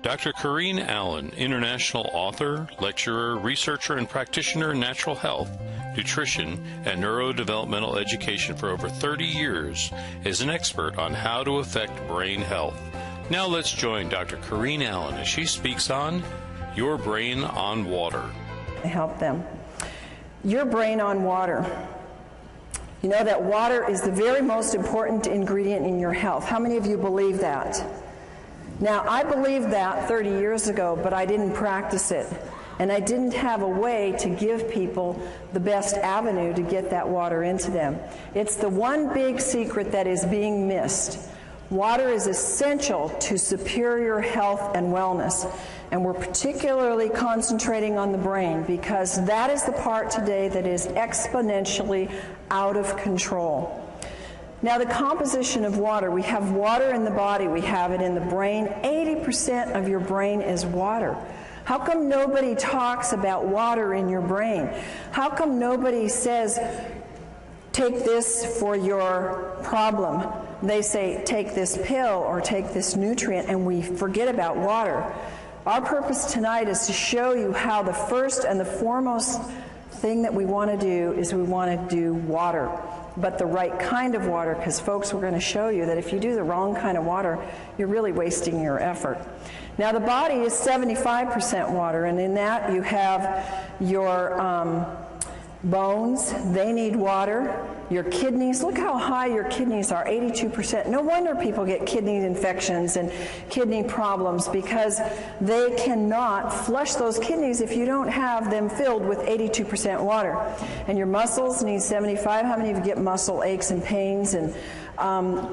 Dr. Corrine Allen, international author, lecturer, researcher, and practitioner in natural health, nutrition, and neurodevelopmental education for over 30 years, is an expert on how to affect brain health. Now let's join Dr. Corrine Allen as she speaks on Your Brain on Water. Help them. Your brain on water. You know that water is the very most important ingredient in your health. How many of you believe that? Now, I believed that 30 years ago, but I didn't practice it. And I didn't have a way to give people the best avenue to get that water into them. It's the one big secret that is being missed. Water is essential to superior health and wellness. And we're particularly concentrating on the brain because that is the part today that is exponentially out of control. Now, the composition of water, we have water in the body, we have it in the brain. 80% of your brain is water. How come nobody talks about water in your brain? How come nobody says, take this for your problem? They say, take this pill or take this nutrient, and we forget about water. Our purpose tonight is to show you how the first and the foremost thing that we want to do is we want to do water. But the right kind of water, because folks, we're going to show you that if you do the wrong kind of water, you're really wasting your effort. Now, the body is 75% water, and in that you have your bones, they need water. Your kidneys, look how high your kidneys are, 82%. No wonder people get kidney infections and kidney problems because they cannot flush those kidneys if you don't have them filled with 82% water. And your muscles need 75. How many of you get muscle aches and pains and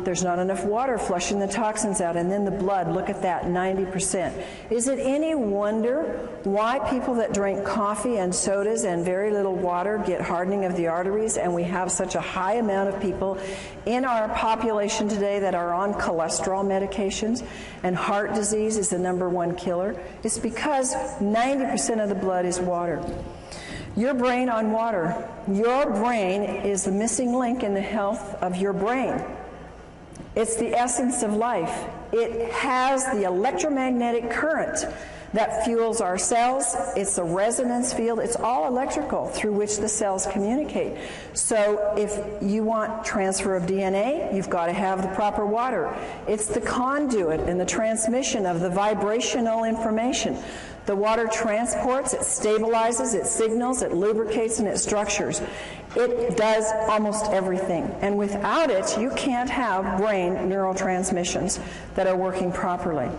there's not enough water flushing the toxins out? And then the blood, look at that, 90%. Is it any wonder why people that drink coffee and sodas and very little water get hardening of the arteries, and we have such a high amount of people in our population today that are on cholesterol medications, and heart disease is the #1 killer? It's because 90% of the blood is water. Your brain on water. Your brain is the missing link in the health of your brain. It's the essence of life. It has the electromagnetic current that fuels our cells. It's a resonance field. It's all electrical through which the cells communicate. So if you want transfer of DNA, you've got to have the proper water. It's the conduit and the transmission of the vibrational information. The water transports, it stabilizes, it signals, it lubricates, and it structures. It does almost everything. And without it, you can't have brain neurotransmissions that are working properly.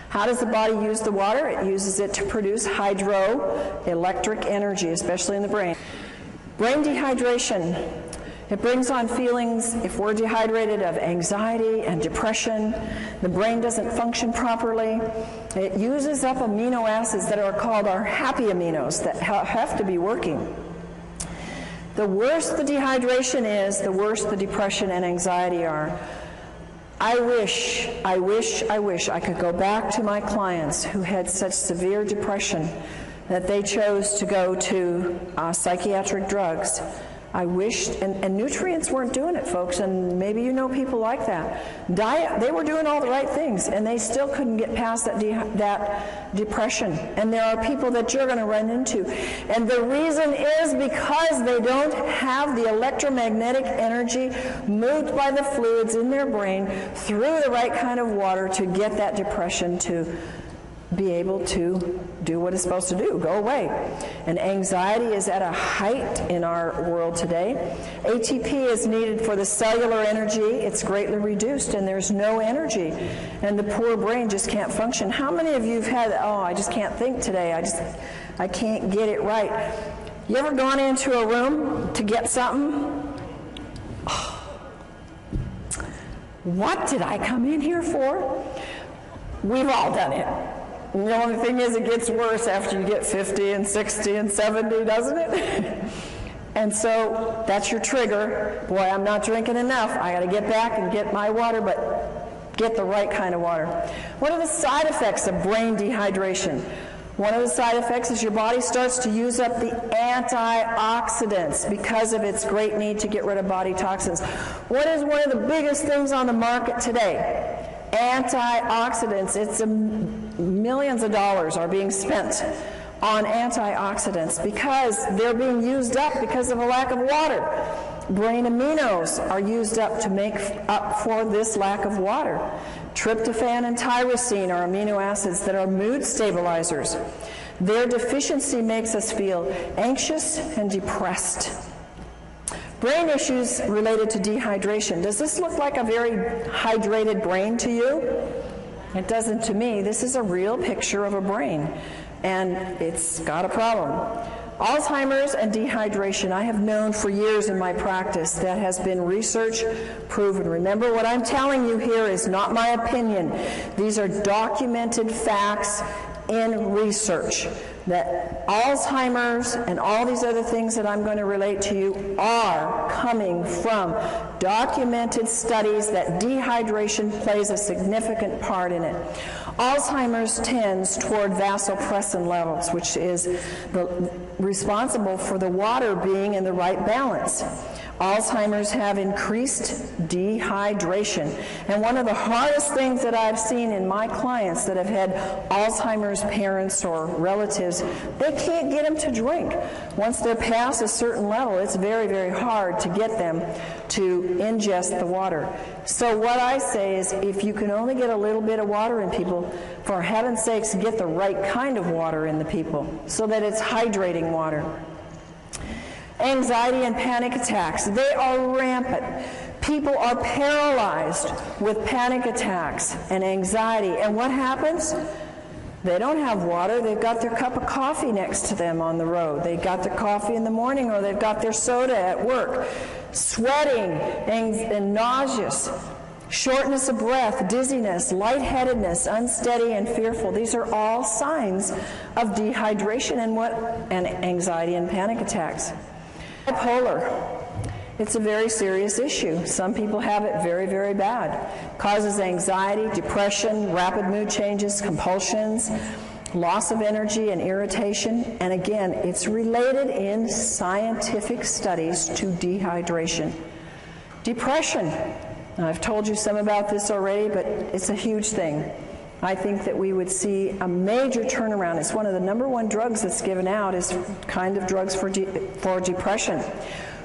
How does the body use the water? It uses it to produce hydroelectric energy, especially in the brain. Brain dehydration. It brings on feelings, if we're dehydrated, of anxiety and depression. The brain doesn't function properly. It uses up amino acids that are called our happy aminos that have to be working. The worse the dehydration is, the worse the depression and anxiety are. I wish I could go back to my clients who had such severe depression that they chose to go to psychiatric drugs. I wished, and nutrients weren't doing it, folks, and maybe you know people like that. Diet, they were doing all the right things, and they still couldn't get past that depression. And there are people that you're going to run into. And the reason is because they don't have the electromagnetic energy moved by the fluids in their brain through the right kind of water to get that depression to be able to do what it's supposed to do, go away. And anxiety is at a height in our world today. ATP is needed for the cellular energy. It's greatly reduced, and there's no energy. And the poor brain just can't function. How many of you have had, I just can't think today. I can't get it right. You ever gone into a room to get something? What did I come in here for? We've all done it. And the only thing is, it gets worse after you get 50 and 60 and 70, doesn't it? And so that's your trigger. Boy, I'm not drinking enough. I got to get back and get my water, but get the right kind of water. What are the side effects of brain dehydration? One of the side effects is your body starts to use up the antioxidants because of its great need to get rid of body toxins. What is one of the biggest things on the market today? Antioxidants, it's millions of dollars are being spent on antioxidants because they're being used up because of a lack of water. Brain aminos are used up to make up for this lack of water. Tryptophan and tyrosine are amino acids that are mood stabilizers. Their deficiency makes us feel anxious and depressed. Brain issues related to dehydration. Does this look like a very hydrated brain to you? It doesn't to me. This is a real picture of a brain, and it's got a problem. Alzheimer's and dehydration, I have known for years in my practice. That has been research proven. Remember, what I'm telling you here is not my opinion. These are documented facts in research, that Alzheimer's and all these other things that I'm going to relate to you are coming from documented studies that dehydration plays a significant part in it. Alzheimer's tends toward vasopressin levels, which is responsible for the water being in the right balance. Alzheimer's have increased dehydration. And one of the hardest things that I've seen in my clients that have had Alzheimer's parents or relatives, they can't get them to drink. Once they're past a certain level, it's very, very hard to get them to ingest the water. So what I say is, if you can only get a little bit of water in people, for heaven's sakes, get the right kind of water in the people so that it's hydrating water. Anxiety and panic attacks, they are rampant. People are paralyzed with panic attacks and anxiety. And what happens? They don't have water. They've got their cup of coffee next to them on the road. They've got their coffee in the morning, or they've got their soda at work. Sweating and nauseous, shortness of breath, dizziness, lightheadedness, unsteady and fearful. These are all signs of dehydration and anxiety and panic attacks. Bipolar. It's a very serious issue. Some people have it very, very bad. Causes anxiety, depression, rapid mood changes, compulsions, loss of energy and irritation. And again, it's related in scientific studies to dehydration. Depression. Now, I've told you some about this already, but it's a huge thing. I think that we would see a major turnaround. It's one of the #1 drugs that's given out is kind of drugs for depression.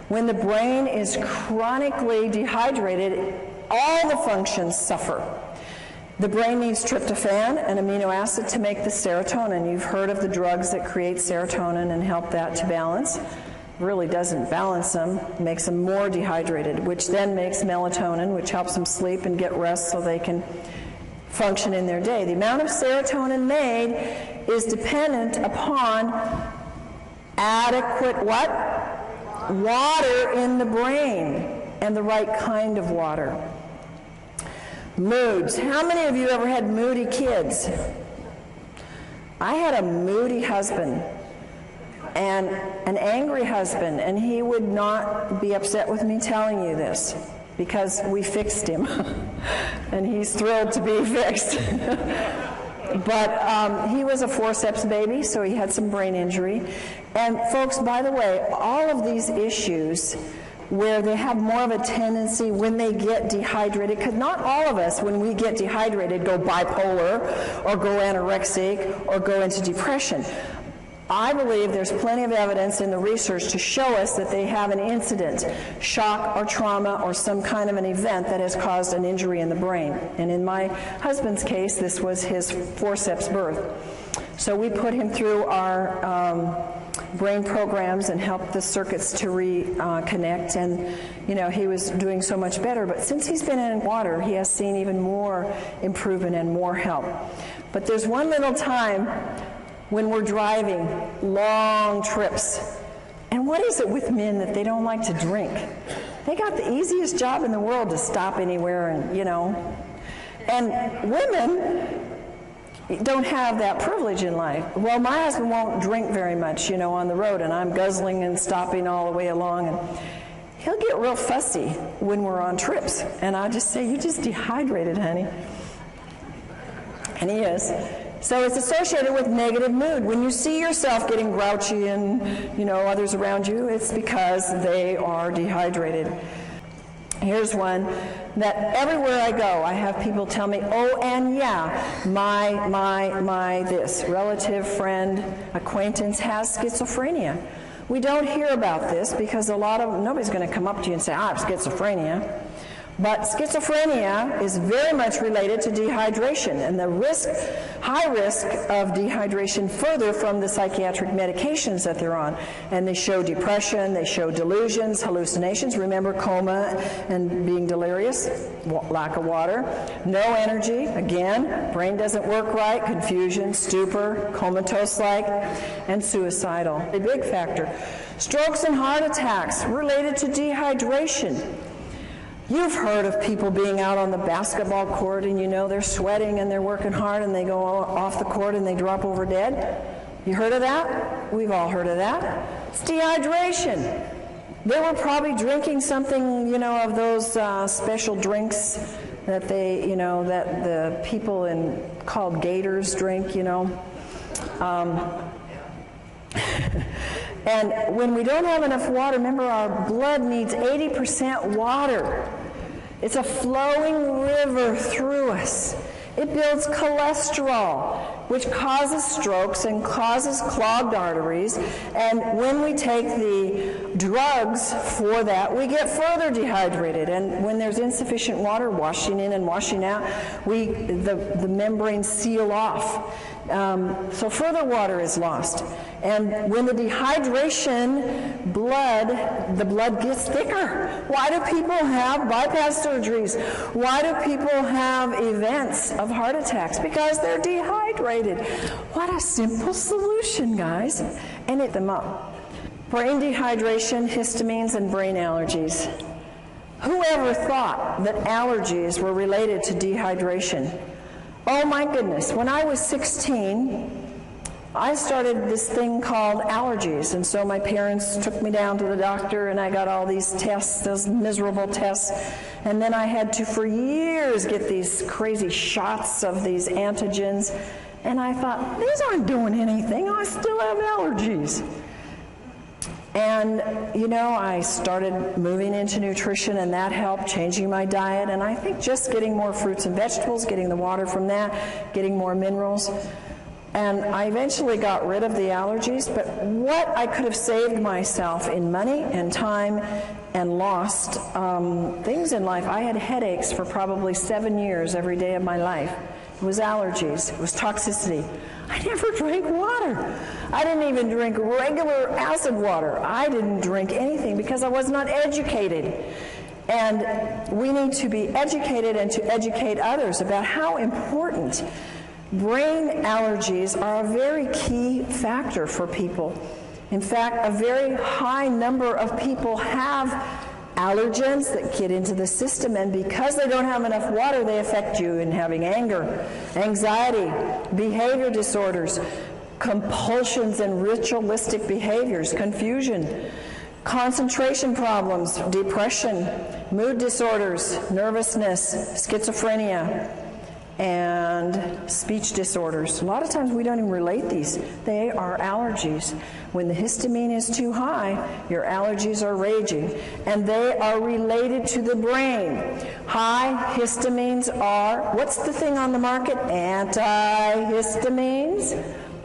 When the brain is chronically dehydrated, all the functions suffer. The brain needs tryptophan, an amino acid, to make the serotonin. You've heard of the drugs that create serotonin and help that to balance. Really doesn't balance them, makes them more dehydrated, which then makes melatonin, which helps them sleep and get rest so they can function in their day. The amount of serotonin made is dependent upon adequate what? Water in the brain, and the right kind of water. Moods. How many of you ever had moody kids? I had a moody husband and an angry husband, and he would not be upset with me telling you this because we fixed him and he's thrilled to be fixed. But he was a forceps baby, so he had some brain injury. And folks, by the way, all of these issues where they have more of a tendency when they get dehydrated, because not all of us, when we get dehydrated, go bipolar or go anorexic or go into depression. I believe there's plenty of evidence in the research to show us that they have an incident, shock or trauma or some kind of an event that has caused an injury in the brain. And in my husband's case, this was his forceps birth. So we put him through our brain programs and helped the circuits to reconnect, and he was doing so much better. But since he's been in water, he has seen even more improvement and more help. But there's one little time when we're driving long trips. And what is it with men that they don't like to drink? They got the easiest job in the world to stop anywhere, and women don't have that privilege in life. Well, my husband won't drink very much, on the road, and I'm guzzling and stopping all the way along, and he'll get real fussy when we're on trips. And I just say, "You just dehydrated, honey." And he is. So it's associated with negative mood. When you see yourself getting grouchy and, others around you, it's because they are dehydrated. Here's one that everywhere I go, I have people tell me, oh, and yeah, my this relative, friend, acquaintance has schizophrenia. We don't hear about this because nobody's going to come up to you and say, I have schizophrenia. But schizophrenia is very much related to dehydration, and the high risk of dehydration further from the psychiatric medications that they're on. And they show depression, they show delusions, hallucinations. Remember coma and being delirious, lack of water, no energy, again, brain doesn't work right, confusion, stupor, comatose-like, and suicidal. A big factor. Strokes and heart attacks related to dehydration. You've heard of people being out on the basketball court and they're sweating and they're working hard and they go off the court and they drop over dead. You heard of that? We've all heard of that. It's dehydration. They were probably drinking something, of those special drinks that that the people called gators drink, And when we don't have enough water, remember our blood needs 80% water. It's a flowing river through us. It builds cholesterol, which causes strokes and causes clogged arteries. And when we take the drugs for that, we get further dehydrated. And when there's insufficient water washing in and washing out, the membranes seal off. So further water is lost. And when the dehydration, the blood gets thicker. Why do people have bypass surgeries? Why do people have events of heart attacks? Because they're dehydrated. What a simple solution, guys. And eat them up. Brain dehydration, histamines, and brain allergies. Whoever thought that allergies were related to dehydration? Oh my goodness, when I was 16, I started this thing called allergies, and so my parents took me down to the doctor and I got all these tests, those miserable tests, and then I had to for years get these crazy shots of these antigens, and I thought, these aren't doing anything, I still have allergies. And, I started moving into nutrition, and that helped, changing my diet, and I think just getting more fruits and vegetables, getting the water from that, getting more minerals. And I eventually got rid of the allergies, but what I could have saved myself in money and time and lost things in life. I had headaches for probably 7 years every day of my life. It was allergies. It was toxicity. I never drank water. I didn't even drink regular acid water. I didn't drink anything because I was not educated. And we need to be educated and to educate others about how important brain allergies are a very key factor for people. In fact, a very high number of people have allergens that get into the system, and because they don't have enough water, they affect you in having anger, anxiety, behavior disorders, compulsions and ritualistic behaviors, confusion, concentration problems, depression, mood disorders, nervousness, schizophrenia, and speech disorders. A lot of times we don't even relate these. They are allergies. When the histamine is too high, your allergies are raging, and they are related to the brain. High histamines are, what's the thing on the market? Antihistamines.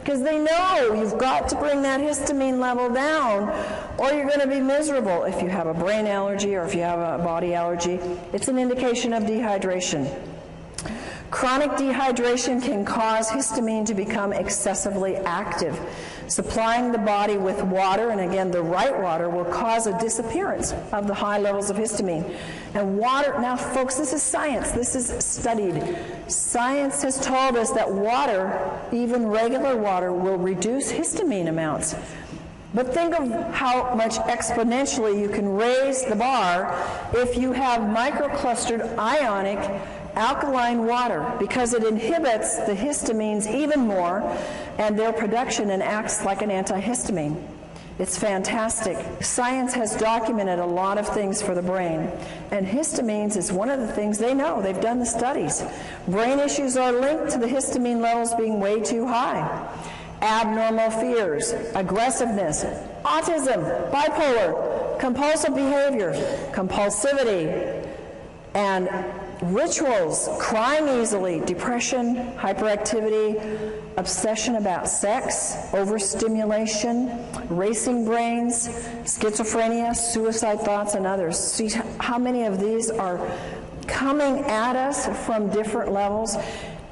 Because they know you've got to bring that histamine level down or you're going to be miserable. If you have a brain allergy or if you have a body allergy, it's an indication of dehydration. Chronic dehydration can cause histamine to become excessively active. Supplying the body with water, and again the right water, will cause a disappearance of the high levels of histamine. And water, now folks, this is science, this is studied. Science has told us that water, even regular water, will reduce histamine amounts. But think of how much exponentially you can raise the bar if you have microclustered ionic alkaline water, because it inhibits the histamines even more and their production and acts like an antihistamine. It's fantastic. Science has documented a lot of things for the brain, and histamines is one of the things they know. They've done the studies. Brain issues are linked to the histamine levels being way too high. Abnormal fears, aggressiveness, autism, bipolar, compulsive behavior, compulsivity, And rituals, crying easily, depression, hyperactivity, obsession about sex, overstimulation, racing brains, schizophrenia, suicide thoughts, and others. See how many of these are coming at us from different levels.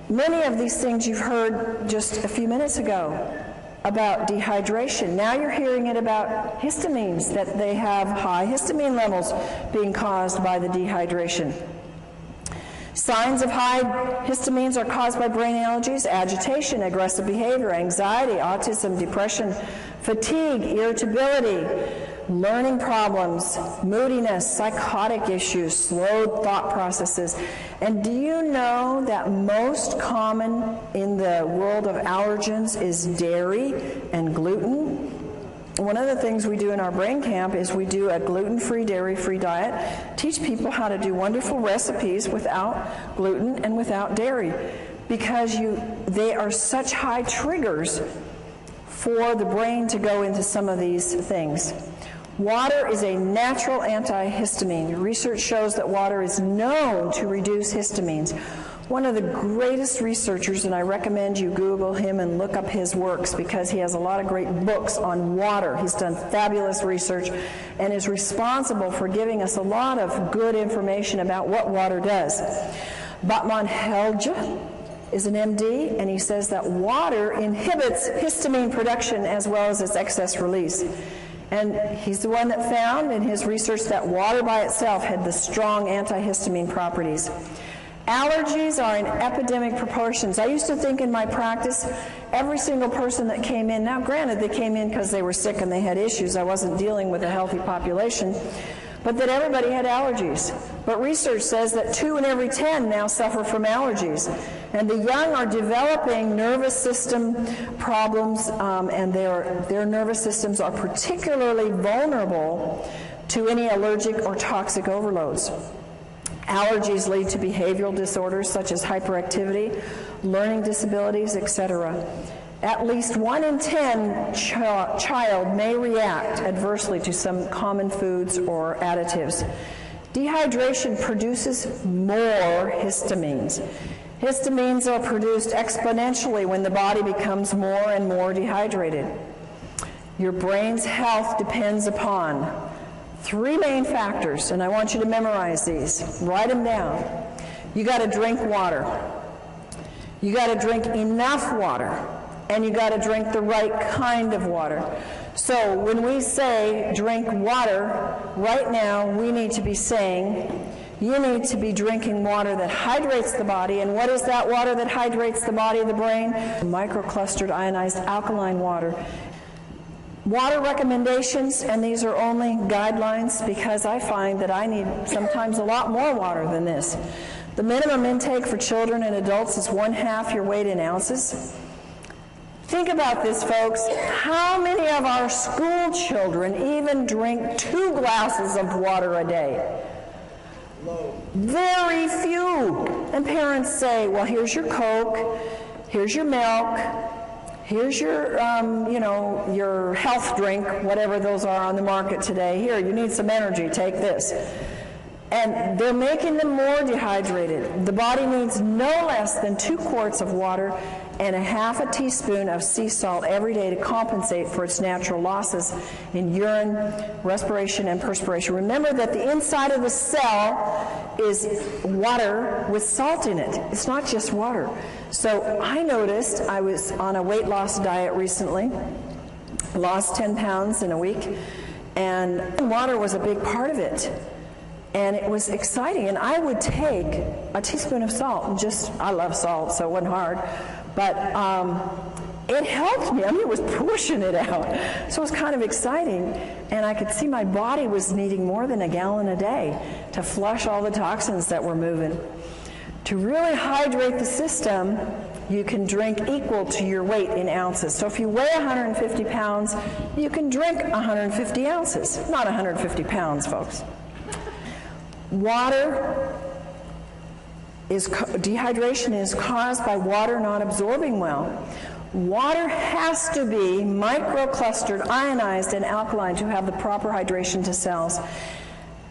Many of these things you've heard just a few minutes ago about dehydration. Now you're hearing it about histamines, that they have high histamine levels being caused by the dehydration. Signs of high histamines are caused by brain allergies, agitation, aggressive behavior, anxiety, autism, depression, fatigue, irritability, learning problems, moodiness, psychotic issues, slowed thought processes. And do you know that most common in the world of allergens is dairy and gluten? One of the things we do in our brain camp is we do a gluten-free, dairy-free diet, teach people how to do wonderful recipes without gluten and without dairy, because they are such high triggers for the brain to go into some of these things. Water is a natural antihistamine. Research shows that water is known to reduce histamines. One of the greatest researchers, and I recommend you Google him and look up his works because he has a lot of great books on water. He's done fabulous research and is responsible for giving us a lot of good information about what water does. Batman Helge is an MD, and he says that water inhibits histamine production as well as its excess release. And he's the one that found in his research that water by itself had the strong antihistamine properties. Allergies are in epidemic proportions. I used to think in my practice, every single person that came in, now granted they came in because they were sick and they had issues, I wasn't dealing with a healthy population, but that everybody had allergies. But research says that 2 in every 10 now suffer from allergies. And the young are developing nervous system problems, and their nervous systems are particularly vulnerable to any allergic or toxic overloads. Allergies lead to behavioral disorders such as hyperactivity, learning disabilities, etc. At least 1 in 10 child may react adversely to some common foods or additives. Dehydration produces more histamines. Histamines are produced exponentially when the body becomes more and more dehydrated. Your brain's health depends upon 3 main factors, and I want you to memorize these. Write them down. You got to drink water. You got to drink enough water, and you got to drink the right kind of water. So when we say drink water, right now we need to be saying you need to be drinking water that hydrates the body. And what is that water that hydrates the body and the brain? Microclustered ionized alkaline water. Water recommendations, and these are only guidelines because I find that I need sometimes a lot more water than this. The minimum intake for children and adults is 1/2 your weight in ounces. Think about this, folks. How many of our school children even drink 2 glasses of water a day? Very few. And parents say, well, here's your Coke, here's your milk, here's your, your health drink, whatever those are on the market today. Here, you need some energy, take this. And they're making them more dehydrated. The body needs no less than 2 quarts of water and 1/2 teaspoon of sea salt every day to compensate for its natural losses in urine, respiration, and perspiration. Remember that the inside of the cell is water with salt in it. It's not just water. So I noticed, I was on a weight loss diet recently, lost 10 pounds in a week, and water was a big part of it. And it was exciting, and I would take a teaspoon of salt, and I love salt, so it wasn't hard, but it helped me. I mean, it was pushing it out. So it was kind of exciting, and I could see my body was needing more than a gallon a day to flush all the toxins that were moving. To really hydrate the system, you can drink equal to your weight in ounces. So if you weigh 150 pounds, you can drink 150 ounces, not 150 pounds, folks. Dehydration is caused by water not absorbing well. Water has to be microclustered, ionized, and alkaline to have the proper hydration to cells.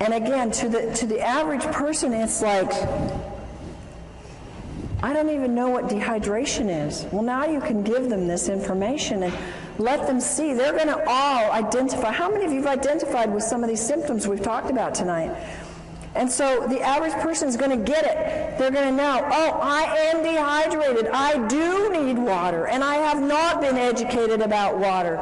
And again, to the average person, it's like, I don't even know what dehydration is. Well, now you can give them this information and let them see. They're going to all identify. How many of you have identified with some of these symptoms we've talked about tonight? And so the average person is going to get it. They're going to know, oh, I am dehydrated. I do need water, and I have not been educated about water.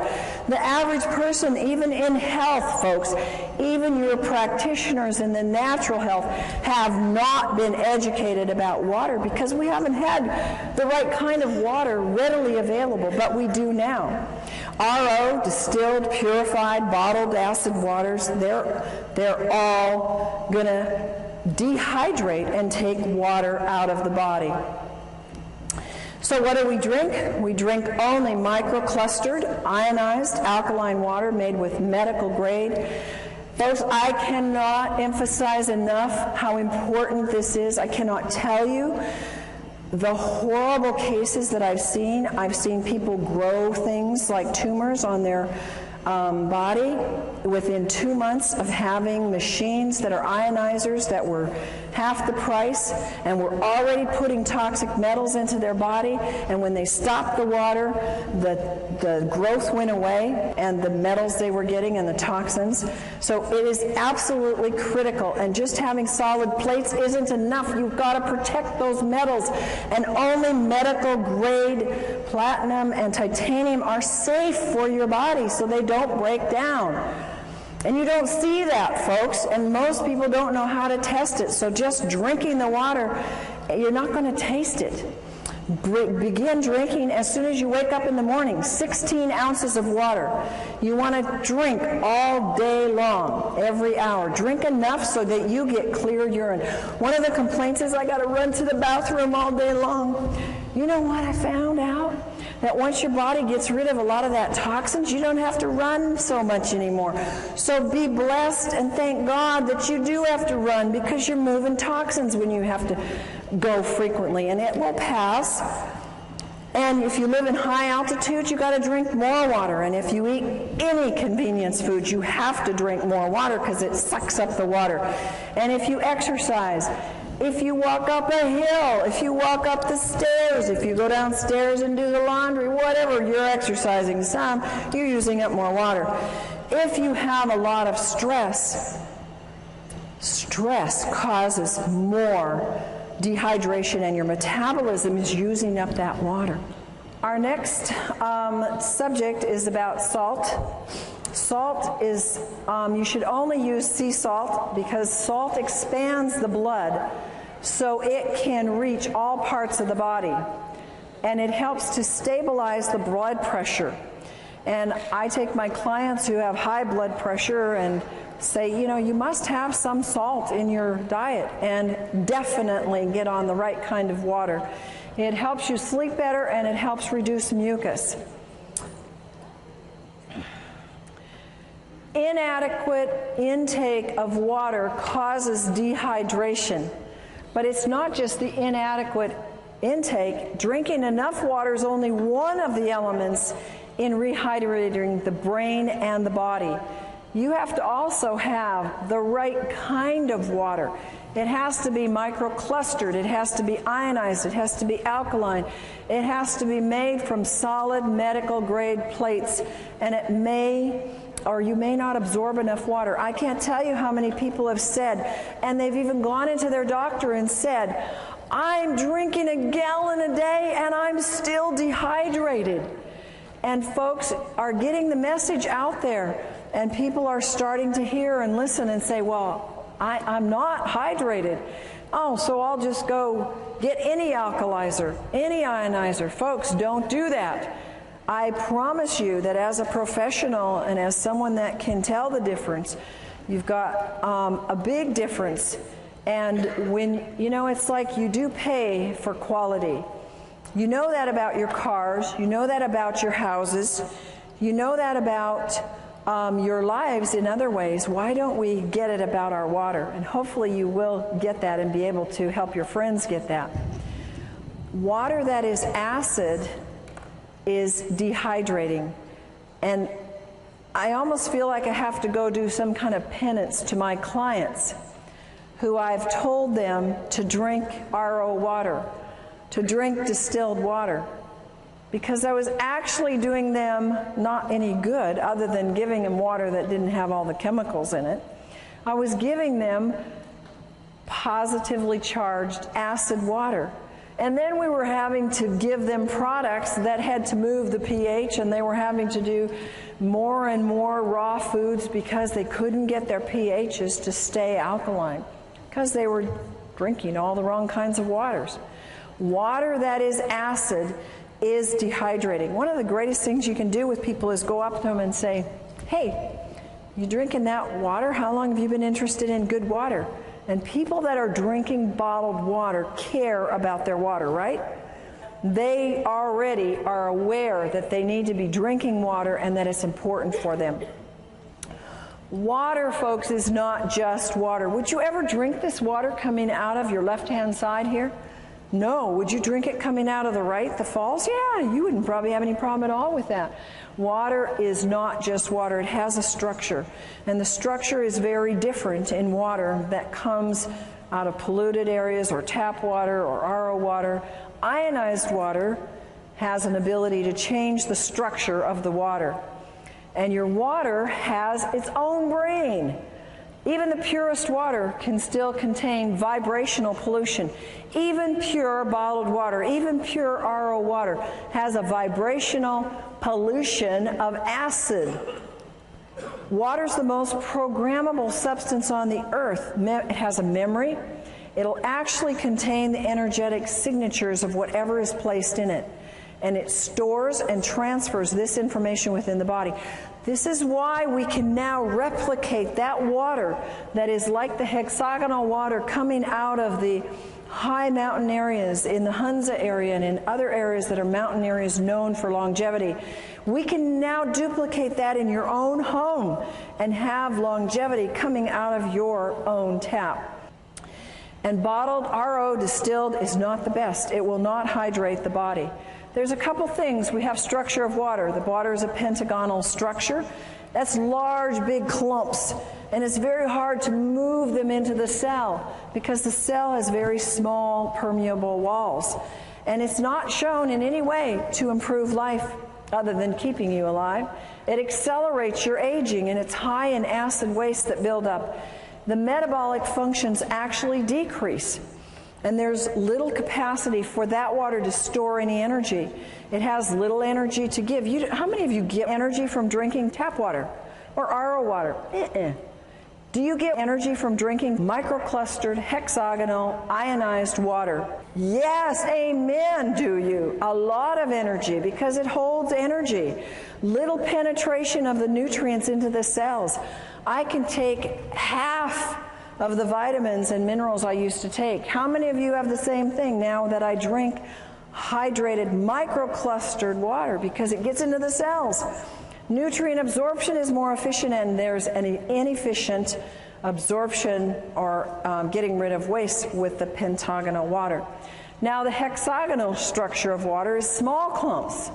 The average person, even in health, folks, even your practitioners in the natural health, have not been educated about water because we haven't had the right kind of water readily available, but we do now. RO, distilled, purified, bottled acid waters, they're all going to dehydrate and take water out of the body. So what do we drink? We drink only microclustered, ionized, alkaline water made with medical grade. Folks, I cannot emphasize enough how important this is. I cannot tell you the horrible cases that I've seen. I've seen people grow things like tumors on their body within 2 months of having machines that are ionizers that were half the price and were already putting toxic metals into their body, and when they stopped the water, the growth went away and the metals they were getting and the toxins. So it is absolutely critical, and just having solid plates isn't enough. You've got to protect those metals, and only medical grade platinum and titanium are safe for your body so they don't break down. And you don't see that, folks, and most people don't know how to test it. So just drinking the water, you're not going to taste it. Begin drinking as soon as you wake up in the morning, 16 ounces of water. You want to drink all day long, every hour. Drink enough so that you get clear urine. One of the complaints is, I got to run to the bathroom all day long. You know what I found out? That once your body gets rid of a lot of that toxins, you don't have to run so much anymore. So be blessed and thank God that you do have to run, because you're moving toxins when you have to go frequently, and it will pass. And if you live in high altitude, you got to drink more water. And if you eat any convenience food, you have to drink more water because it sucks up the water. And if you exercise, if you walk up a hill, if you walk up the stairs, if you go downstairs and do the laundry, whatever, you're exercising some, you're using up more water. If you have a lot of stress, stress causes more dehydration, and your metabolism is using up that water. Our next subject is about salt. Salt is, you should only use sea salt because salt expands the blood so it can reach all parts of the body. And it helps to stabilize the blood pressure. And I take my clients who have high blood pressure and say, you know, you must have some salt in your diet, and definitely get on the right kind of water. It helps you sleep better, and it helps reduce mucus. Inadequate intake of water causes dehydration, but it's not just the inadequate intake. Drinking enough water is only one of the elements in rehydrating the brain and the body. You have to also have the right kind of water. It has to be microclustered, it has to be ionized, it has to be alkaline, it has to be made from solid medical grade plates, and it may or you may not absorb enough water. I can't tell you how many people have said, and they've even gone into their doctor and said, I'm drinking a gallon a day and I'm still dehydrated. And folks are getting the message out there, and people are starting to hear and listen and say, well, I'm not hydrated. Oh, so I'll just go get any alkalizer, any ionizer. Folks, don't do that. I promise you that as a professional and as someone that can tell the difference, you've got a big difference. And when, you know, it's like you do pay for quality. You know that about your cars, you know that about your houses, you know that about your lives in other ways. Why don't we get it about our water? And hopefully you will get that and be able to help your friends get that. Water that is acid is dehydrating. And I almost feel like I have to go do some kind of penance to my clients who I've told them to drink RO water, to drink distilled water, because I was actually doing them not any good other than giving them water that didn't have all the chemicals in it. I was giving them positively charged acid water. And then we were having to give them products that had to move the pH, and they were having to do more and more raw foods because they couldn't get their pHs to stay alkaline, because they were drinking all the wrong kinds of waters. Water that is acid is dehydrating. One of the greatest things you can do with people is go up to them and say, hey, you drinking that water? How long have you been interested in good water? And people that are drinking bottled water care about their water, right? They already are aware that they need to be drinking water and that it's important for them. Water, folks, is not just water. Would you ever drink this water coming out of your left-hand side here? No. Would you drink it coming out of the right, the falls? Yeah, you wouldn't probably have any problem at all with that. Water is not just water. It has a structure. And the structure is very different in water that comes out of polluted areas or tap water or RO water. Ionized water has an ability to change the structure of the water. And your water has its own brain. Even the purest water can still contain vibrational pollution. Even pure bottled water, even pure RO water has a vibrational pollution of acid. Water's the most programmable substance on the earth. It has a memory. It'll actually contain the energetic signatures of whatever is placed in it. And it stores and transfers this information within the body. This is why we can now replicate that water that is like the hexagonal water coming out of the high mountain areas in the Hunza area and in other areas that are mountain areas known for longevity. We can now duplicate that in your own home and have longevity coming out of your own tap. And bottled RO distilled is not the best. It will not hydrate the body. There's a couple things. We have structure of water. The water is a pentagonal structure. That's large, big clumps. And it's very hard to move them into the cell because the cell has very small, permeable walls. And it's not shown in any way to improve life other than keeping you alive. It accelerates your aging, and it's high in acid waste that build up. The metabolic functions actually decrease. And there's little capacity for that water to store any energy. It has little energy to give. How many of you get energy from drinking tap water or RO water? Do you get energy from drinking microclustered, hexagonal, ionized water? Yes, amen, do you? A lot of energy, because it holds energy. Little penetration of the nutrients into the cells. I can take half of the vitamins and minerals I used to take. How many of you have the same thing now that I drink hydrated microclustered water, because it gets into the cells? Nutrient absorption is more efficient, and there's an inefficient absorption or getting rid of waste with the pentagonal water. Now the hexagonal structure of water is small clumps.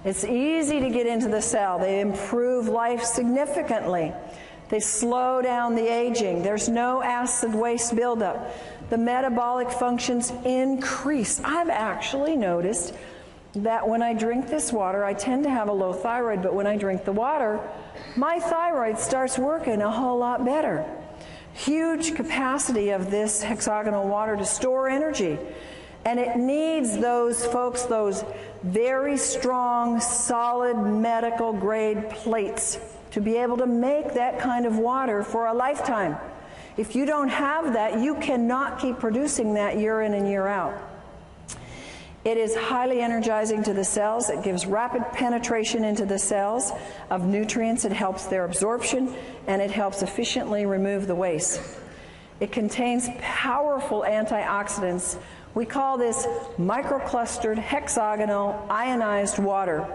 It's easy to get into the cell. They improve life significantly. They slow down the aging. There's no acid waste buildup. The metabolic functions increase. I've actually noticed that when I drink this water, I tend to have a low thyroid, but when I drink the water, my thyroid starts working a whole lot better. Huge capacity of this hexagonal water to store energy. And it needs those folks, those very strong, solid medical grade plates to be able to make that kind of water for a lifetime. If you don't have that, you cannot keep producing that year in and year out. It is highly energizing to the cells. It gives rapid penetration into the cells of nutrients. It helps their absorption, and it helps efficiently remove the waste. It contains powerful antioxidants. We call this microclustered, hexagonal, ionized water.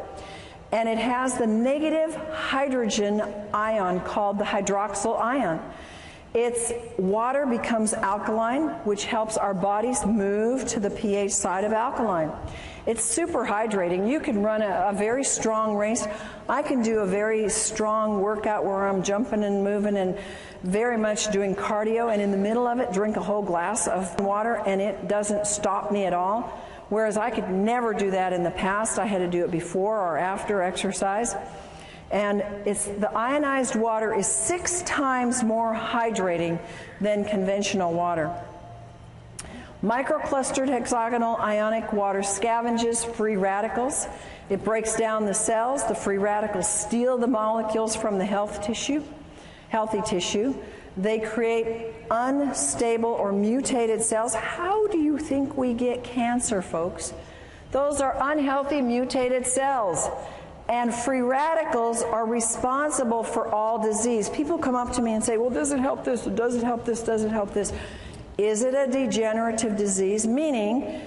And it has the negative hydrogen ion called the hydroxyl ion. Its water becomes alkaline, which helps our bodies move to the pH side of alkaline. It's super hydrating. You can run a very strong race. I can do a very strong workout where I'm jumping and moving and very much doing cardio, and in the middle of it drink a whole glass of water, and it doesn't stop me at all. Whereas I could never do that in the past. I had to do it before or after exercise. And the ionized water is 6 times more hydrating than conventional water. Microclustered hexagonal ionic water scavenges free radicals. It breaks down the cells. The free radicals steal the molecules from the healthy tissue. They create unstable or mutated cells. How do you think we get cancer, folks? Those are unhealthy mutated cells. And free radicals are responsible for all disease. People come up to me and say, well, does it help this? Does it help this? Does it help this? Is it a degenerative disease? Meaning,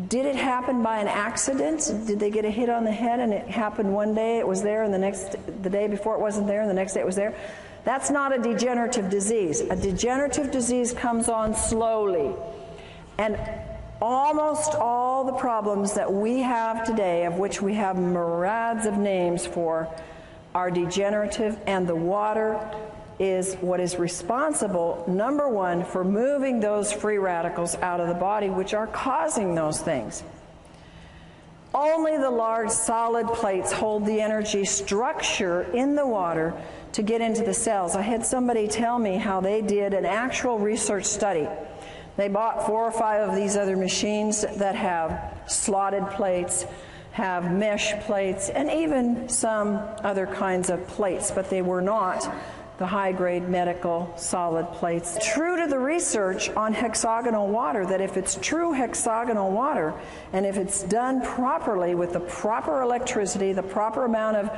did it happen by an accident? Did they get a hit on the head and it happened one day, it was there, and the day before it wasn't there, and the next day it was there? That's not a degenerative disease. A degenerative disease comes on slowly. And almost all the problems that we have today, of which we have myriads of names for, are degenerative, and the water is what is responsible, number one, for moving those free radicals out of the body, which are causing those things. Only the large solid plates hold the energy structure in the water to get into the cells. I had somebody tell me how they did an actual research study. They bought 4 or 5 of these other machines that have slotted plates, have mesh plates, and even some other kinds of plates, but they were not the high-grade medical solid plates. True to the research on hexagonal water, that if it's true hexagonal water, and if it's done properly with the proper electricity, the proper amount of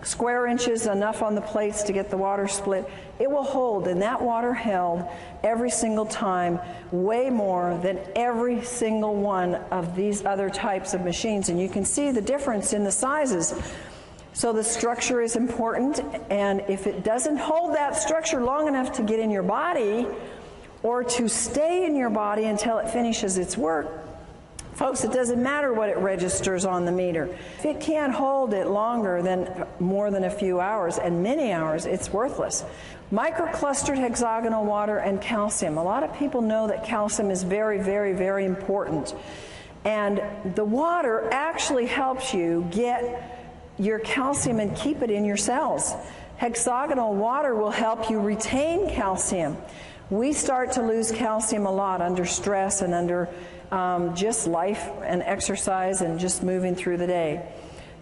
square inches, enough on the plates to get the water split, it will hold, and that water held every single time way more than every single one of these other types of machines. And you can see the difference in the sizes. So the structure is important, and if it doesn't hold that structure long enough to get in your body or to stay in your body until it finishes its work, folks, it doesn't matter what it registers on the meter. If it can't hold it longer than more than a few hours, and many hours, it's worthless. Microclustered hexagonal water and calcium. A lot of people know that calcium is very, very, very important. And the water actually helps you get your calcium and keep it in your cells. Hexagonal water will help you retain calcium. We start to lose calcium a lot under stress and under just life and exercise and just moving through the day.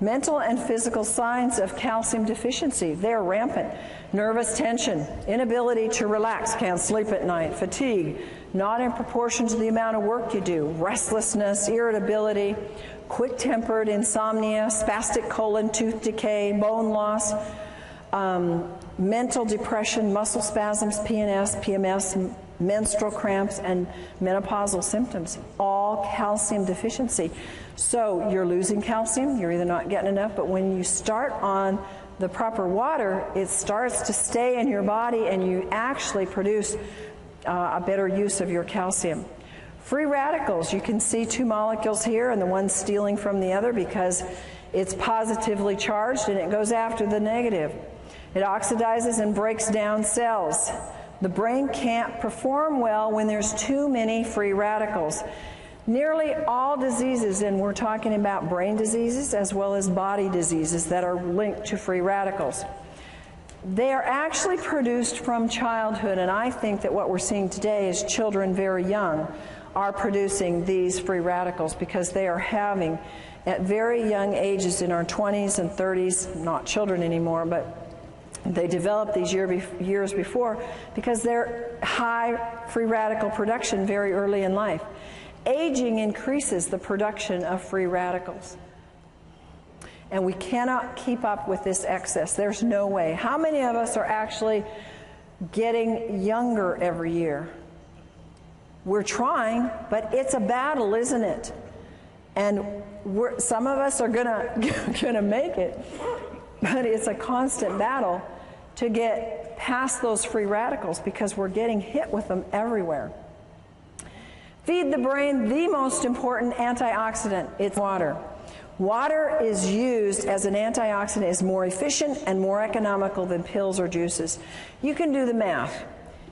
Mental and physical signs of calcium deficiency, they're rampant. Nervous tension, inability to relax, can't sleep at night, fatigue, not in proportion to the amount of work you do, restlessness, irritability, quick-tempered, insomnia, spastic colon, tooth decay, bone loss, mental depression, muscle spasms, PNS, PMS, menstrual cramps, and menopausal symptoms, all calcium deficiency. So you're losing calcium, you're either not getting enough, but when you start on the proper water, it starts to stay in your body and you actually produce a better use of your calcium. Free radicals, you can see 2 molecules here and the one stealing from the other because it's positively charged and it goes after the negative. It oxidizes and breaks down cells. The brain can't perform well when there's too many free radicals. Nearly all diseases, and we're talking about brain diseases as well as body diseases that are linked to free radicals, they are actually produced from childhood, and I think that what we're seeing today is children very young are producing these free radicals because they are having, at very young ages in our 20s and 30s, not children anymore, but they developed these years before because they're high free radical production very early in life. Aging increases the production of free radicals. And we cannot keep up with this excess. There's no way. How many of us are actually getting younger every year? We're trying, but it's a battle, isn't it? And some of us are gonna make it, but it's a constant battle to get past those free radicals because we're getting hit with them everywhere. Feed the brain the most important antioxidant. It's water. Water is used as an antioxidant, is more efficient and more economical than pills or juices. You can do the math.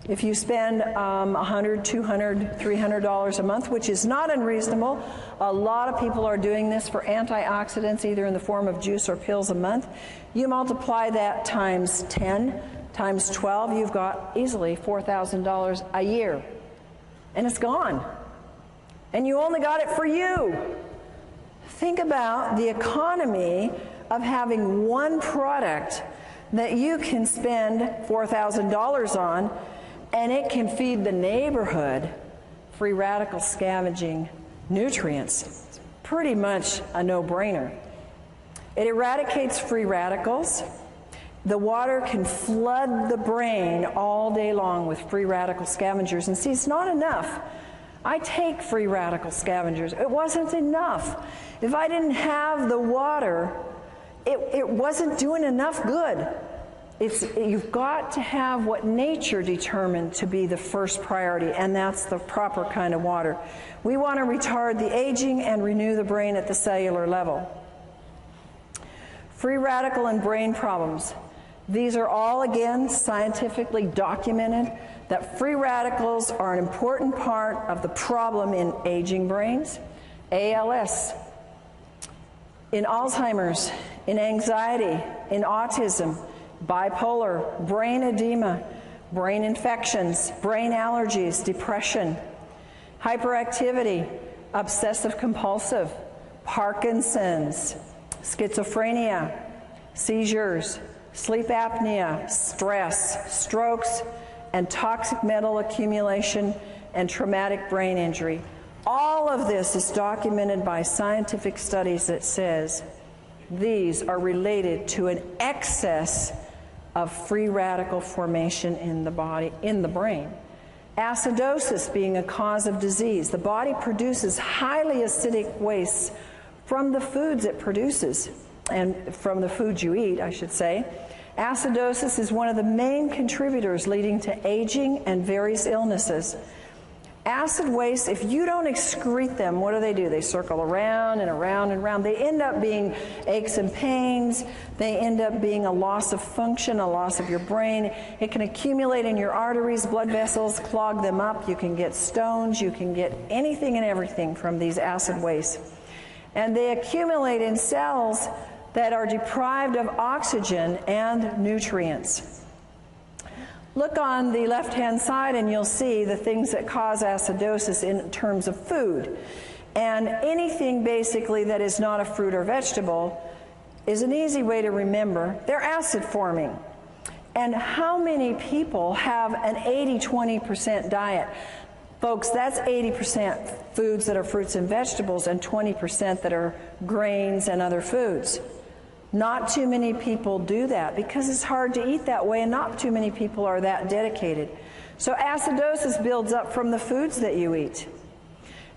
If you spend $100, $200, $300 a month, which is not unreasonable, a lot of people are doing this for antioxidants, either in the form of juice or pills a month. You multiply that times 10, times 12, you've got easily $4,000 a year. And it's gone. And you only got it for you. Think about the economy of having one product that you can spend $4,000 on, and it can feed the neighborhood free radical scavenging nutrients. It's pretty much a no-brainer. It eradicates free radicals. The water can flood the brain all day long with free radical scavengers. And see, it's not enough. I take free radical scavengers. It wasn't enough. If I didn't have the water, it wasn't doing enough good. You've got to have what nature determined to be the first priority, and that's the proper kind of water. We want to retard the aging and renew the brain at the cellular level. Free radical and brain problems. These are all, again, scientifically documented that free radicals are an important part of the problem in aging brains, ALS, in Alzheimer's, in anxiety, in autism, bipolar, brain edema, brain infections, brain allergies, depression, hyperactivity, obsessive compulsive, Parkinson's, schizophrenia, seizures, sleep apnea, stress, strokes, and toxic metal accumulation and traumatic brain injury. All of this is documented by scientific studies that says these are related to an excess of free radical formation in the body, in the brain. Acidosis being a cause of disease. The body produces highly acidic wastes from the foods it produces, and from the foods you eat, I should say. Acidosis is one of the main contributors leading to aging and various illnesses. Acid wastes, if you don't excrete them, what do? They circle around and around and around. They end up being aches and pains. They end up being a loss of function, a loss of your brain. It can accumulate in your arteries, blood vessels, clog them up. You can get stones. You can get anything and everything from these acid wastes. And they accumulate in cells that are deprived of oxygen and nutrients. Look on the left-hand side and you'll see the things that cause acidosis in terms of food. And anything basically that is not a fruit or vegetable is an easy way to remember. They're acid forming. And how many people have an 80-20% diet? Folks, that's 80% foods that are fruits and vegetables and 20% that are grains and other foods. Not too many people do that because it's hard to eat that way, and not too many people are that dedicated. So acidosis builds up from the foods that you eat.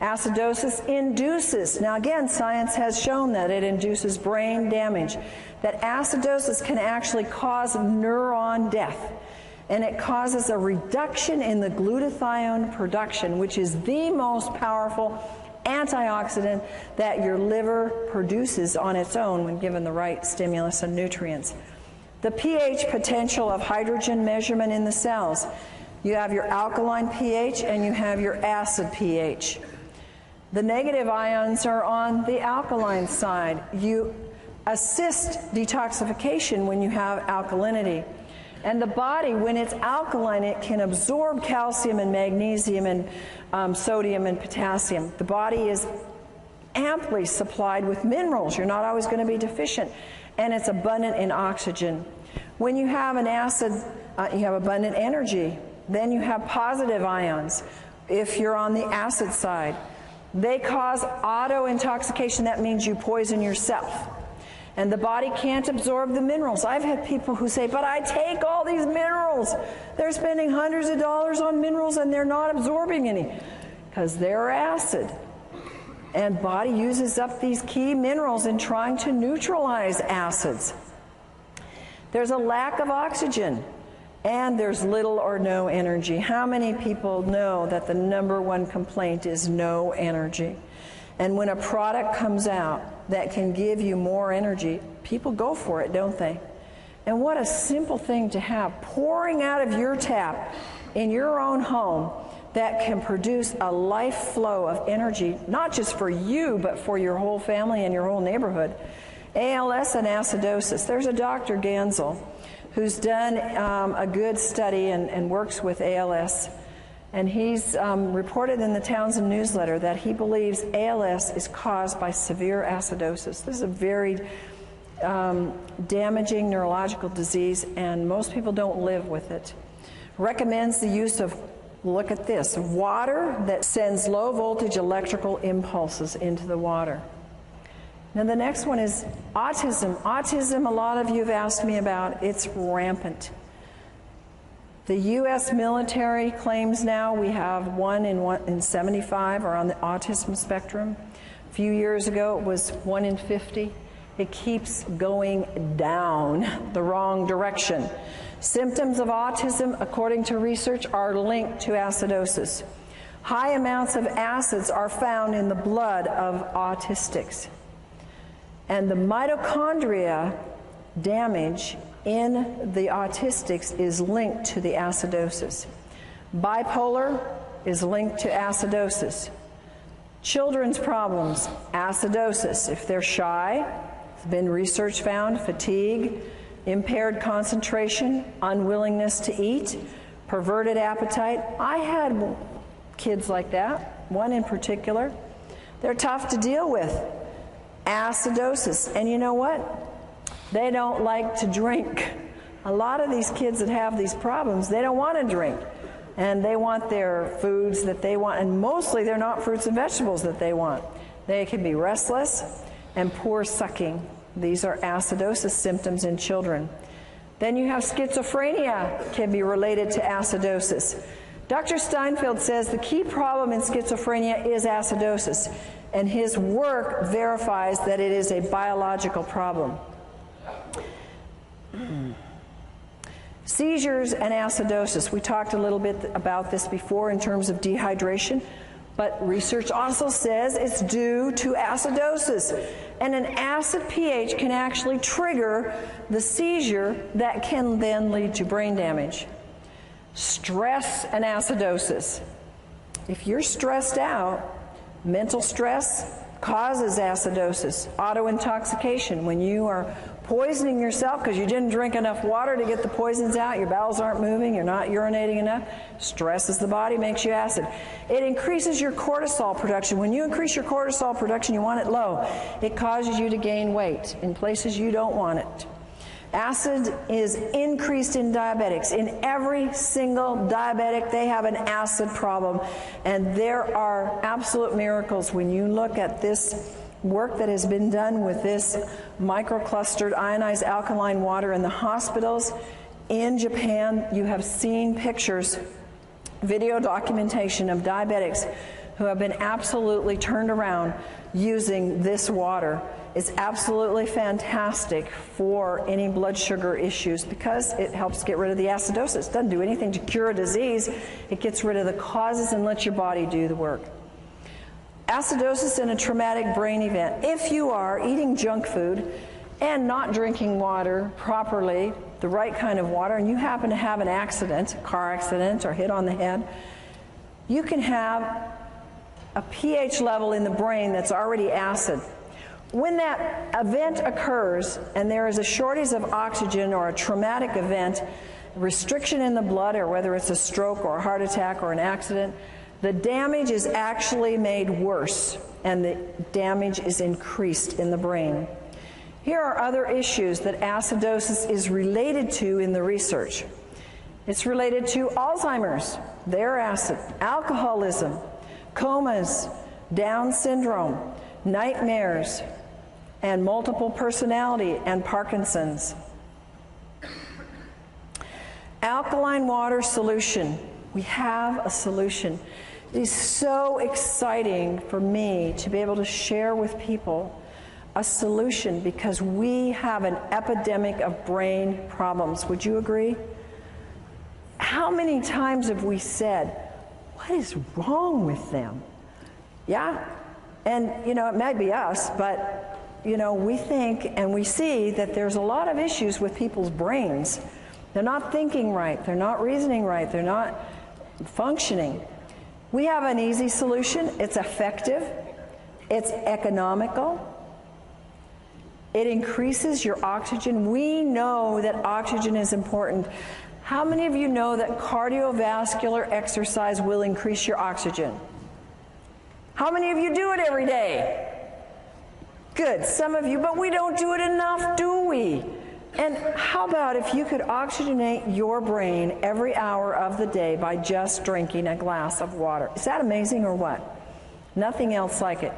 Acidosis induces, now again, science has shown that it induces brain damage, that acidosis can actually cause neuron death, and it causes a reduction in the glutathione production, which is the most powerful antioxidant that your liver produces on its own when given the right stimulus and nutrients. The pH potential of hydrogen measurement in the cells. You have your alkaline pH and you have your acid pH. The negative ions are on the alkaline side. You assist detoxification when you have alkalinity. And the body, when it's alkaline, it can absorb calcium and magnesium and sodium and potassium. The body is amply supplied with minerals. You're not always going to be deficient. And it's abundant in oxygen. When you have an acid, you have abundant energy. Then you have positive ions. If you're on the acid side, they cause auto-intoxication. That means you poison yourself. And the body can't absorb the minerals. I've had people who say, but I take all these minerals. They're spending hundreds of dollars on minerals and they're not absorbing any because they're acid. And body uses up these key minerals in trying to neutralize acids. There's a lack of oxygen. and there's little or no energy. How many people know that the #1 complaint is no energy? And when a product comes out that can give you more energy, people go for it, don't they? And what a simple thing to have, pouring out of your tap in your own home, that can produce a life flow of energy, not just for you, but for your whole family and your whole neighborhood. ALS and acidosis. There's a Dr. Gansel who's done a good study and works with ALS. And he's reported in the Townsend newsletter that he believes ALS is caused by severe acidosis. This is a very damaging neurological disease, and most people don't live with it. Recommends the use of, look at this, water that sends low voltage electrical impulses into the water. Now the next one is autism. Autism, a lot of you have asked me about. It's rampant. The U.S. military claims now we have 1 in 75 are on the autism spectrum. A few years ago it was 1 in 50. It keeps going down the wrong direction. Symptoms of autism, according to research, are linked to acidosis. High amounts of acids are found in the blood of autistics. And the mitochondria damage in the autistics is linked to the acidosis. Bipolar is linked to acidosis. Children's problems, acidosis. If they're shy, it's been research found, fatigue, impaired concentration, unwillingness to eat, perverted appetite. I had kids like that, one in particular. They're tough to deal with. Acidosis. And you know what? They don't like to drink. A lot of these kids that have these problems, they don't want to drink. And they want their foods that they want, and mostly they're not fruits and vegetables that they want. They can be restless and poor sucking. These are acidosis symptoms in children. Then you have schizophrenia, can be related to acidosis. Dr. Steinfeld says the key problem in schizophrenia is acidosis, and his work verifies that it is a biological problem. Seizures and acidosis. We talked a little bit about this before in terms of dehydration, but research also says it's due to acidosis. And an acid pH can actually trigger the seizure that can then lead to brain damage. Stress and acidosis. If you're stressed out, mental stress causes acidosis. Autointoxication, when you are poisoning yourself because you didn't drink enough water to get the poisons out, your bowels aren't moving, you're not urinating enough, stresses the body, makes you acid. It increases your cortisol production. When you increase your cortisol production, you want it low. It causes you to gain weight in places you don't want it. Acid is increased in diabetics. In every single diabetic, they have an acid problem. And there are absolute miracles when you look at this work that has been done with this microclustered ionized alkaline water in the hospitals. In Japan, you have seen pictures, video documentation of diabetics who have been absolutely turned around using this water. It's absolutely fantastic for any blood sugar issues because it helps get rid of the acidosis. It doesn't do anything to cure a disease. It gets rid of the causes and lets your body do the work. Acidosis in a traumatic brain event. If you are eating junk food and not drinking water properly, the right kind of water, and you happen to have an accident, a car accident or hit on the head, you can have a pH level in the brain that's already acid. When that event occurs and there is a shortage of oxygen or a traumatic event, restriction in the blood, or whether it's a stroke or a heart attack or an accident, the damage is actually made worse and the damage is increased in the brain. Here are other issues that acidosis is related to in the research. It's related to Alzheimer's, their acid, alcoholism, comas, Down syndrome, nightmares, and multiple personality and Parkinson's. Alkaline water solution. We have a solution. It is so exciting for me to be able to share with people a solution because we have an epidemic of brain problems. Would you agree? how many times have we said, what is wrong with them? Yeah? And, you know, it might be us, but, you know, we think and we see that there's a lot of issues with people's brains. They're not thinking right. They're not reasoning right. They're not functioning. We have an easy solution. It's effective. It's economical. It increases your oxygen. We know that oxygen is important. How many of you know that cardiovascular exercise will increase your oxygen? How many of you do it every day? Good, some of you, but we don't do it enough, do we? And how about if you could oxygenate your brain every hour of the day by just drinking a glass of water? Is that amazing or what? Nothing else like it.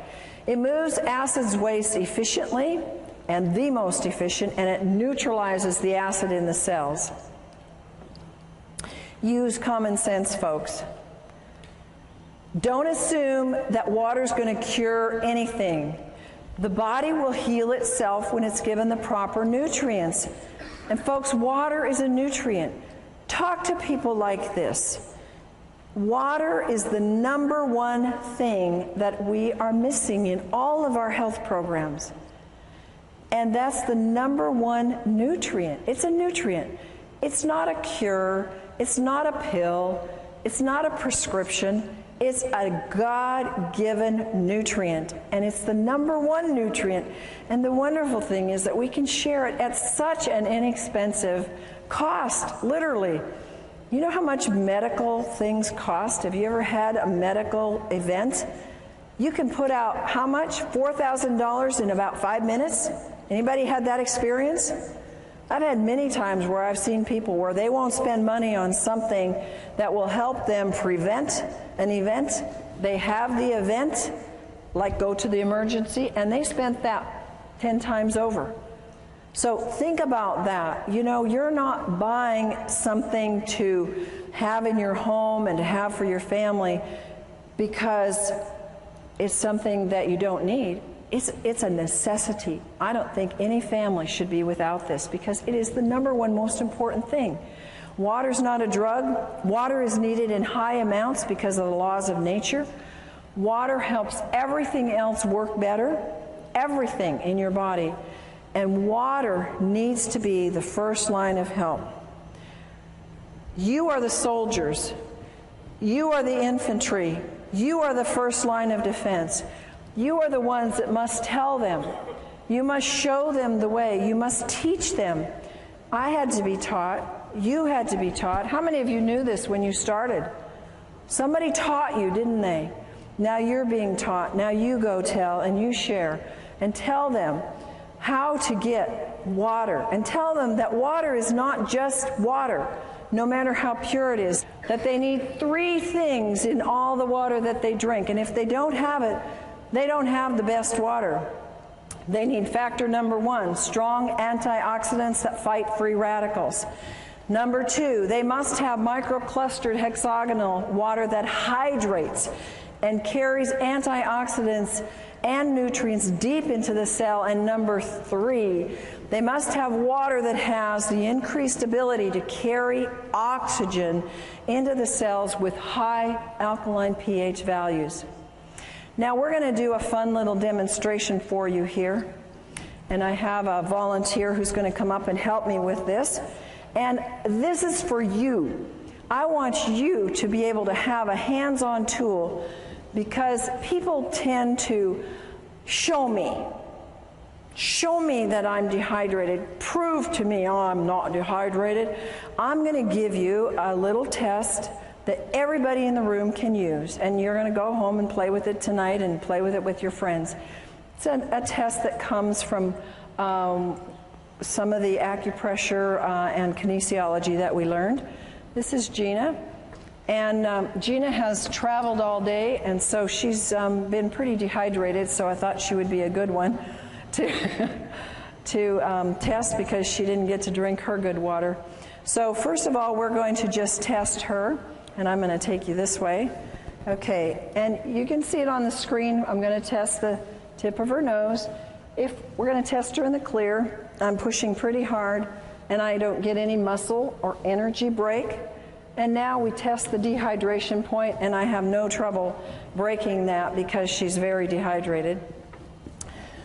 It moves acids waste efficiently, and the most efficient, and it neutralizes the acid in the cells. Use common sense, folks. Don't assume that water's going to cure anything. The body will heal itself when it's given the proper nutrients. And folks, water is a nutrient. Talk to people like this. Water is the number one thing that we are missing in all of our health programs. And that's the number one nutrient. It's a nutrient. It's not a cure. It's not a pill. It's not a prescription. It's a God-given nutrient, and it's the number one nutrient. And the wonderful thing is that we can share it at such an inexpensive cost, literally. You know how much medical things cost? Have you ever had a medical event? You can put out how much? $4,000 in about 5 minutes? Anybody had that experience? I've had many times where I've seen people where they won't spend money on something that will help them prevent an event. They have the event, like go to the emergency, and they spent that 10 times over. So think about that. You know, you're not buying something to have in your home and to have for your family because it's something that you don't need. It's a necessity. I don't think any family should be without this because it is the number one most important thing. Water's not a drug. Water is needed in high amounts because of the laws of nature. Water helps everything else work better, everything in your body. And water needs to be the first line of help. You are the soldiers. You are the infantry. You are the first line of defense. You are the ones that must tell them. You must show them the way. You must teach them. I had to be taught. You had to be taught. How many of you knew this when you started? Somebody taught you, didn't they? Now you're being taught. Now you go tell and you share and tell them how to get water. And tell them that water is not just water, no matter how pure it is. That they need 3 things in all the water that they drink. And if they don't have it, they don't have the best water. They need factor number 1, strong antioxidants that fight free radicals. Number 2, they must have microclustered hexagonal water that hydrates and carries antioxidants and nutrients deep into the cell. And number 3, they must have water that has the increased ability to carry oxygen into the cells with high alkaline pH values. Now we're going to do a fun little demonstration for you here. And I have a volunteer who's going to come up and help me with this. And this is for you. I want you to be able to have a hands-on tool because people tend to show me that I'm dehydrated. Prove to me, oh, I'm not dehydrated. I'm going to give you a little test that everybody in the room can use, and you're going to go home and play with it tonight and play with it with your friends. It's a test that comes from some of the acupressure and kinesiology that we learned. This is Gina, and Gina has traveled all day, and so she's been pretty dehydrated, so I thought she would be a good one to test because she didn't get to drink her good water. So first of all, we're going to just test her. And I'm going to take you this way. Okay, and you can see it on the screen. I'm going to test the tip of her nose. If we're going to test her in the clear, I'm pushing pretty hard, and I don't get any muscle or energy break. And now we test the dehydration point, and I have no trouble breaking that because she's very dehydrated.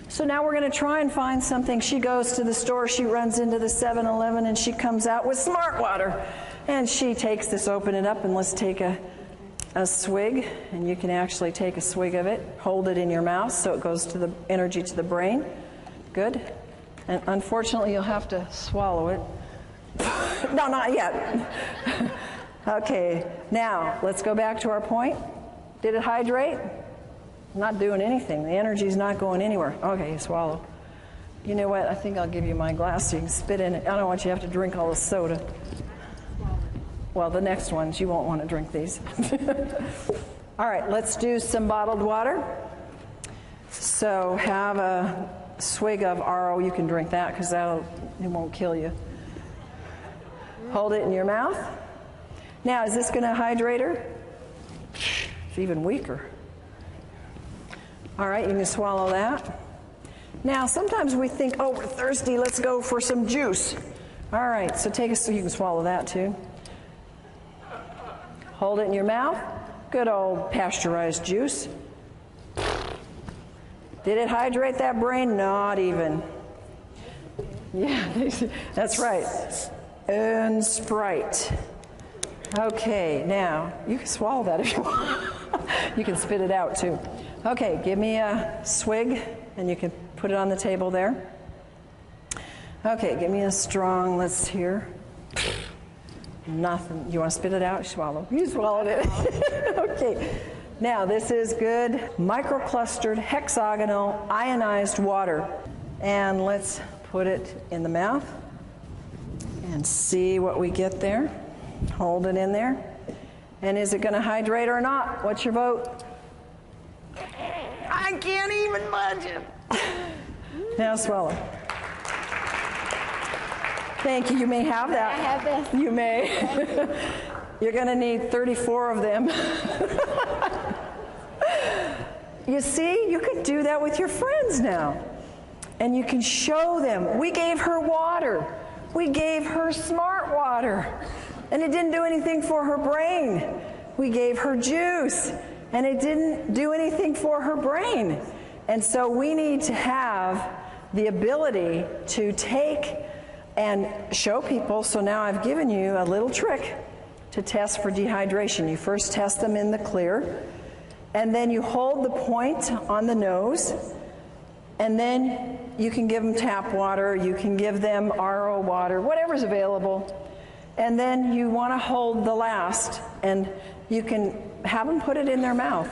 So now we're going to try and find something. She goes to the store, she runs into the 7-Eleven, and she comes out with Smart Water. And she takes this, open it up, and let's take a swig. And you can actually take a swig of it, hold it in your mouth so it goes to the energy to the brain. Good. And unfortunately, you'll have to swallow it. No, not yet. Okay, now let's go back to our point. Did it hydrate? Not doing anything. The energy's not going anywhere. Okay, you swallow. You know what? I think I'll give you my glass so you can spit in it. I don't want you to have to drink all the soda. Well, the next ones, you won't want to drink these. All right, let's do some bottled water. So have a swig of RO. You can drink that because it won't kill you. Hold it in your mouth. Now, is this going to hydrate her? It's even weaker. All right, you can swallow that. Now, sometimes we think, oh, we're thirsty, let's go for some juice. All right, so you can swallow that too. Hold it in your mouth. Good old pasteurized juice. Did it hydrate that brain? Not even. Yeah, that's right. And Sprite. Okay, now, you can swallow that if you want. You can spit it out too. Okay, give me a swig, and you can put it on the table there. Okay, give me a strong, let's hear. Nothing. You want to spit it out? Swallow. You swallowed it. Okay. Now, this is good microclustered hexagonal ionized water. And let's put it in the mouth and see what we get there. Hold it in there. And is it going to hydrate or not? What's your vote? I can't even budge it. Now swallow. Thank you. You may have that. I have this. You may. You're going to need 34 of them. You see, you can do that with your friends now. And you can show them. We gave her water. We gave her Smart Water. And it didn't do anything for her brain. We gave her juice. And it didn't do anything for her brain. And so we need to have the ability to take and show people. So now I've given you a little trick to test for dehydration. You first test them in the clear, and then you hold the point on the nose, and then you can give them tap water, you can give them RO water, whatever's available, and then you want to hold the last, and you can have them put it in their mouth,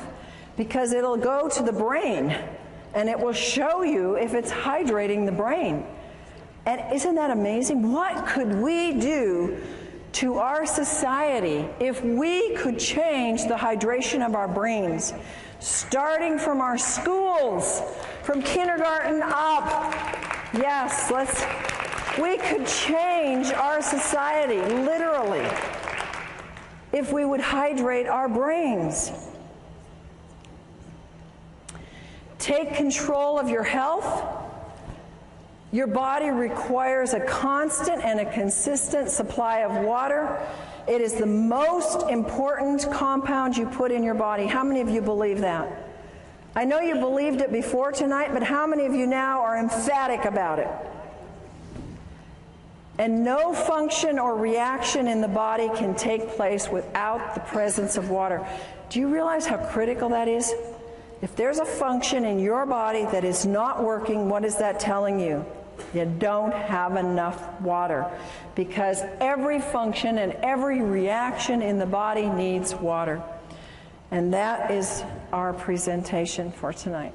because it'll go to the brain, and it will show you if it's hydrating the brain. And isn't that amazing? What could we do to our society if we could change the hydration of our brains, starting from our schools, from kindergarten up? Yes, we could change our society, literally, if we would hydrate our brains. Take control of your health. Your body requires a constant and a consistent supply of water. It is the most important compound you put in your body. How many of you believe that? I know you believed it before tonight, but how many of you now are emphatic about it? And no function or reaction in the body can take place without the presence of water. Do you realize how critical that is? If there's a function in your body that is not working, what is that telling you? You don't have enough water, because every function and every reaction in the body needs water. And that is our presentation for tonight.